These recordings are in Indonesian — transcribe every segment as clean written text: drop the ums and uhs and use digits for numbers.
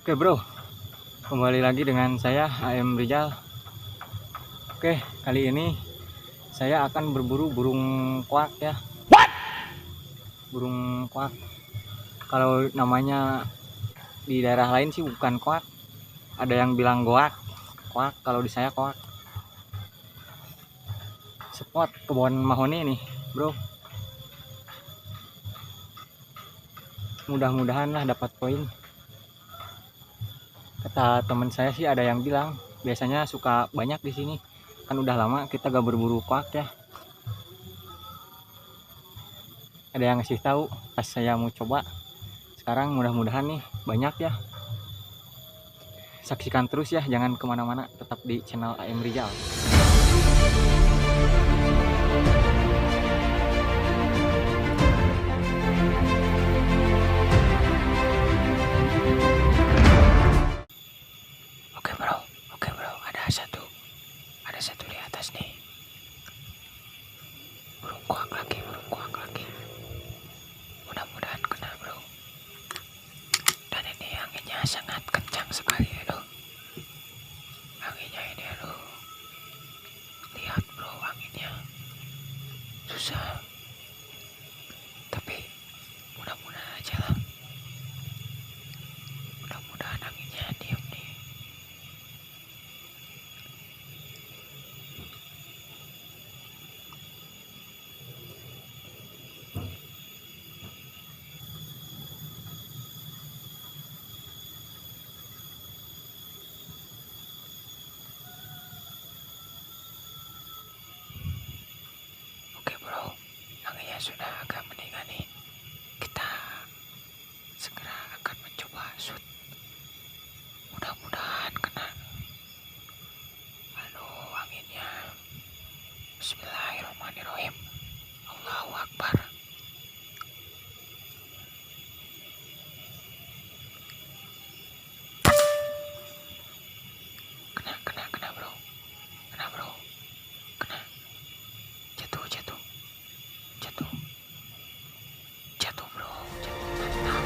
Oke bro, kembali lagi dengan saya AM Rizal. Oke, kali ini saya akan berburu burung kuak ya. Burung kuak. Kalau namanya di daerah lain sih bukan kuak. Ada yang bilang goak. Kuak, kalau di saya kuak. Spot kebun mahoni nih, bro. Mudah-mudahan lah dapat poin. Kata teman saya sih ada yang bilang biasanya suka banyak di sini. Kan udah lama kita gak berburu kuak ya. Ada yang ngasih tahu pas saya mau coba. Sekarang mudah-mudahan nih banyak ya. Saksikan terus ya, jangan kemana-mana, tetap di channel AM Rizal. Oke bro, ada satu di atas nih. Burung kuak lagi. Mudah-mudahan kena bro. Dan ini anginnya sangat kencang sekali aduh. Anginnya ini aduh. Lihat bro anginnya. Susah. Tapi mudah-mudahan aja lah. Mudah-mudahan anginnya diam nih. Oke bro, anginnya sudah agak meninggal nih. Kita segera akan mencoba shoot. Mudah-mudahan kena. Aduh anginnya. Bismillahirrahmanirrahim. Allahu Akbar. Kena bro. Kena. Jatuh bro. Mantap.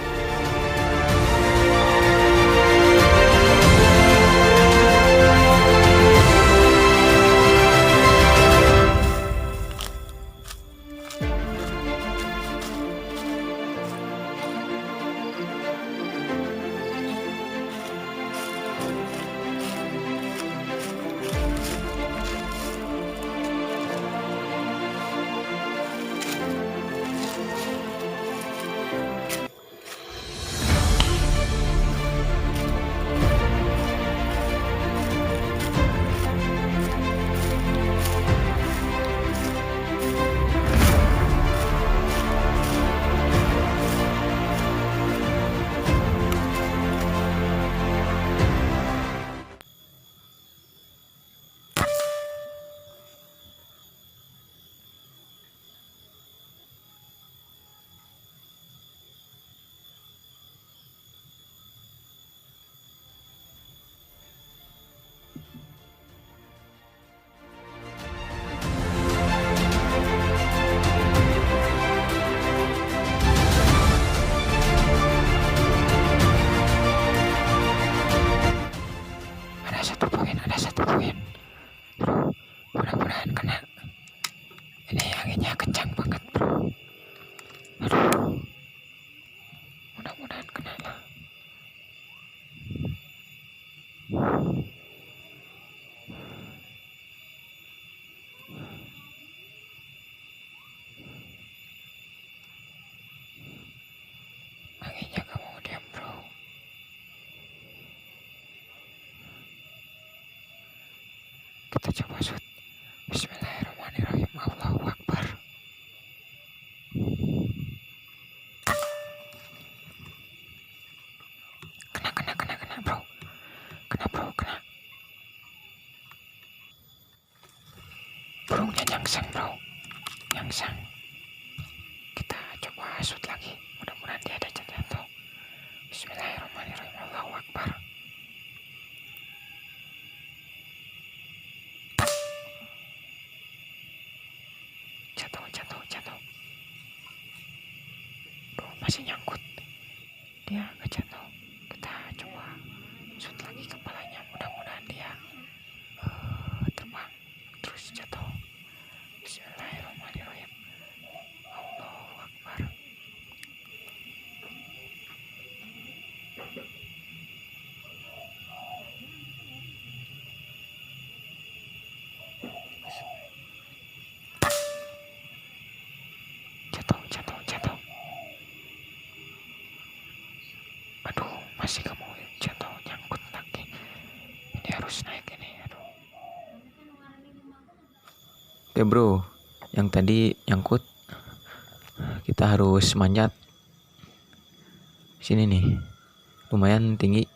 Ada satu poin. Bro, mudah-mudahan kena. Ini anginnya kencang banget bro. Aduh. Mudah-mudahan kena lah. Anginnya gak mau diam bro. Kita coba shoot. Bismillahirrahmanirrahim. Allahu Akbar. Kena bro. Kena. Burungnya nyangsang bro. Kita coba shoot lagi. Mudah-mudahan dia ada jatuh. Bismillahirrahmanirrahim. Allahu Akbar. Jatuh. Masih nyangkut. Dia nggak jatuh. Kita coba masih kamu jatuh nyangkut lagi. Ini harus naik ini. Aduh. Oke bro, yang tadi nyangkut kita harus manjat sini nih, lumayan tinggi.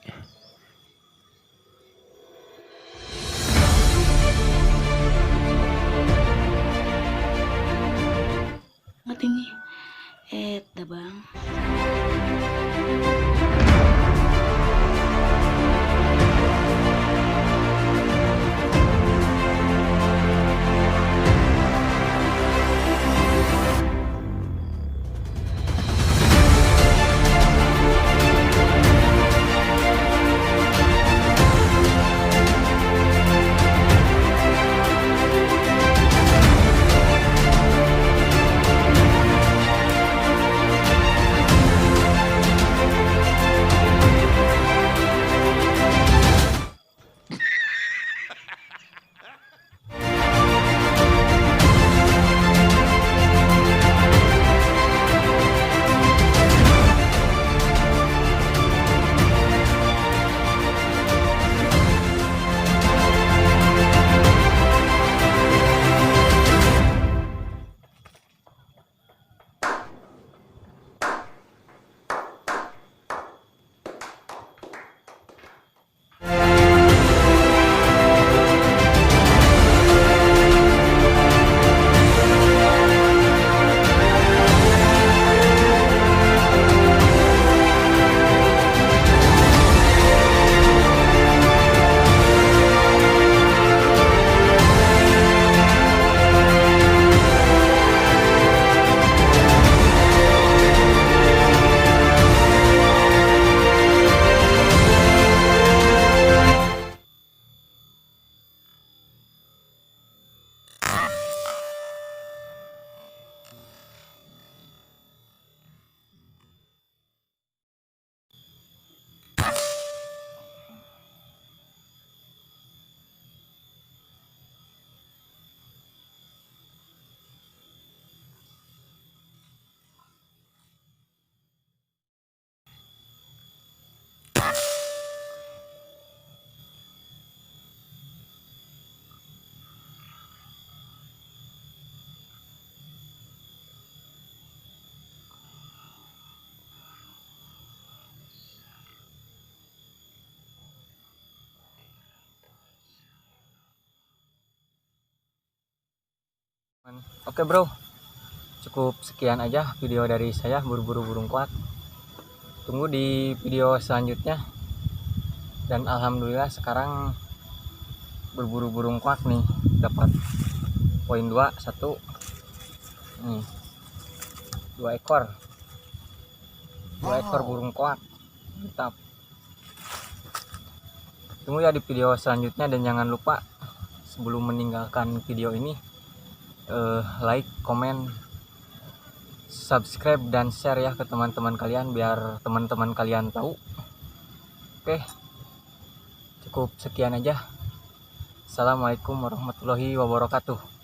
Tinggi dah bang. Oke bro, cukup sekian aja video dari saya berburu burung kuak. Tunggu di video selanjutnya. Dan alhamdulillah sekarang berburu burung kuak nih, dapat poin 2 1 nih, 2 ekor burung kuak, mantap. Tunggu ya di video selanjutnya, dan jangan lupa sebelum meninggalkan video ini like, komen, subscribe, dan share ya ke teman-teman kalian biar teman-teman kalian tahu. Oke, cukup sekian aja. Assalamualaikum warahmatullahi wabarakatuh.